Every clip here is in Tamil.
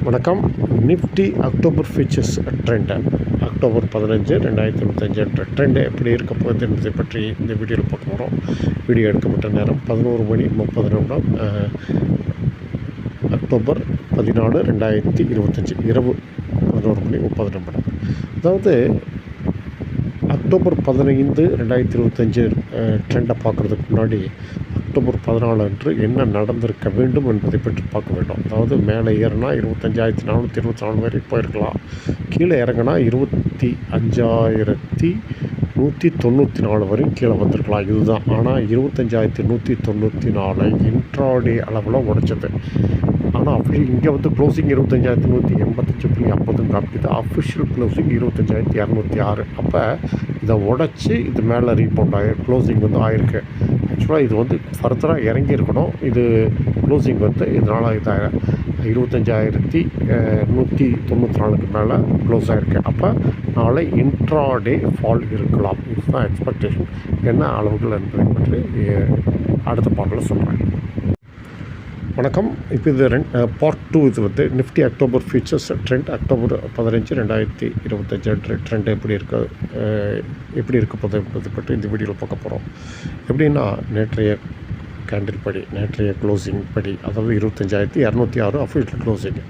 வணக்கம். Nifty October features trend October 15, 2025 என்ற ட்ரெண்டு எப்படி இருக்க போகுது என்பதை பற்றி இந்த வீடியோவில் பார்க்க போகிறோம். வீடியோ எடுக்கப்பட்ட நேரம் 11:30 அக்டோபர் 14, 2025 இரவு 11:30. அதாவது அக்டோபர் 15, 2025 ட்ரெண்டை பார்க்குறதுக்கு முன்னாடி அக்டோபர் 14 அன்று என்ன நடந்திருக்க வேண்டும் என்பதை பற்றி பார்க்க வேண்டும். அதாவது மேலே ஏறினா 25,424 வரை போயிருக்கலாம், கீழே இறங்கினா 25,194 வரையும் கீழே வந்திருக்கலாம். இதுதான். ஆனால் 25,194 இன்ட்ராடே அளவில் உடைச்சது. ஆனால் அப்படி இங்கே வந்து க்ளோசிங் 25,185.50 காப்பிது. Official closing 25,206. அப்போ இதை உடச்சி இது மேலே ரீபவுண்ட் க்ளோசிங் வந்து ஆயிருக்கு. ஆக்சுவலாக இது வந்து ஃபர்தராக இறங்கியிருக்கணும். இது க்ளோசிங் வந்து இதனால் இதாக 25,194க்கு மேலே க்ளோஸ் ஆகிருக்கு. அப்போ நாளை இன்ட்ராடே ஃபால் இருக்கலாம். இதுதான் எக்ஸ்பெக்டேஷன். என்ன அளவுகள் என்பதை பற்றி அடுத்த பாட்டில் சொல்கிறேன். வணக்கம். இப்போ இது பார்ட் 2. இது வந்து Nifty October futures trend October 15, 2025 trend எப்படி இருக்க போகுது என்பதை பற்றி இந்த வீடியோவில் பார்க்க போகிறோம். எப்படின்னா நேற்றைய கேண்டில் படி, நேற்றைய க்ளோசிங் படி, அதாவது 25,206 அஃபிஷியல் க்ளோசிங்.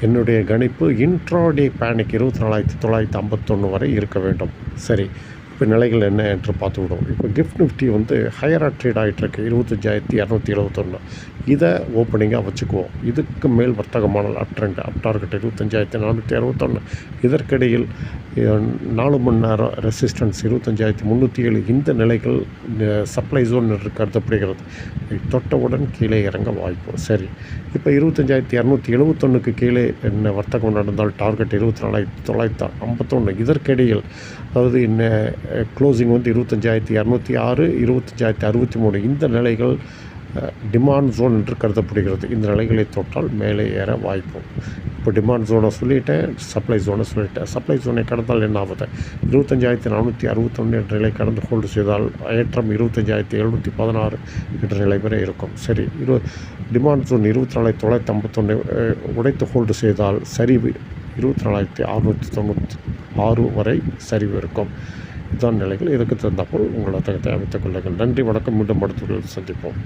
என்னுடைய கணிப்பு இன்ட்ராடே பேனிக் 24,951 வரை இருக்க வேண்டும். சரி, இப்போ நிலைகள் என்ன என்று பார்த்து விடுவோம். இப்போ கிஃப்ட் நிஃப்டி வந்து ஹையராக ட்ரேட் ஆகிட்டுருக்கு 25,271. இதை ஓப்பனிங்காக வச்சுக்குவோம். இதுக்கு மேல் வர்த்தகமான அப் ட்ரெண்ட், அப் டார்கெட் 25,461. இதற்கிடையில் 4 மணி நேரம் ரெசிஸ்டன்ஸ் 25,307. இந்த நிலைகள் சப்ளை ஜோன் என்று கருதப்படுகிறது. தொட்டவுடன் கீழே இறங்க வாய்ப்பு. சரி, இப்போ 25,271க்கு கீழே என்ன வர்த்தகம் நடந்தால் டார்கெட் 24,951. இதற்கிடையில் அதாவது என்ன க்ளோசிங் வந்து 25,206, 25,063. இந்த நிலைகள் டிமாண்ட் ஜோன் என்று கருதப்படுகிறது. இந்த நிலைகளை தொட்டால் மேலே ஏற வாய்ப்பு. இப்போ டிமாண்ட் ஜோனை சொல்லிட்டேன், சப்ளை ஜோனை சொல்லிட்டேன். சப்ளை ஜோனை கடந்தால் என்ன ஆகுது? 25,461 என்ற நிலை கடந்து ஹோல்டு செய்தால் ஏற்றம் 25,716 என்ற நிலை வரை இருக்கும். சரி, டிமாண்ட் ஜோன் 24,951 உடைத்து ஹோல்டு செய்தால் சரிவு 24,696 வரை சரிவு இருக்கும். இதுதான் நிலைகள். இதுக்கு தகுந்தாற்போல் உங்களை அமைத்துக் கொள்ளுங்கள். நன்றி, வணக்கம். மீண்டும் அடுத்த சந்திப்போம்.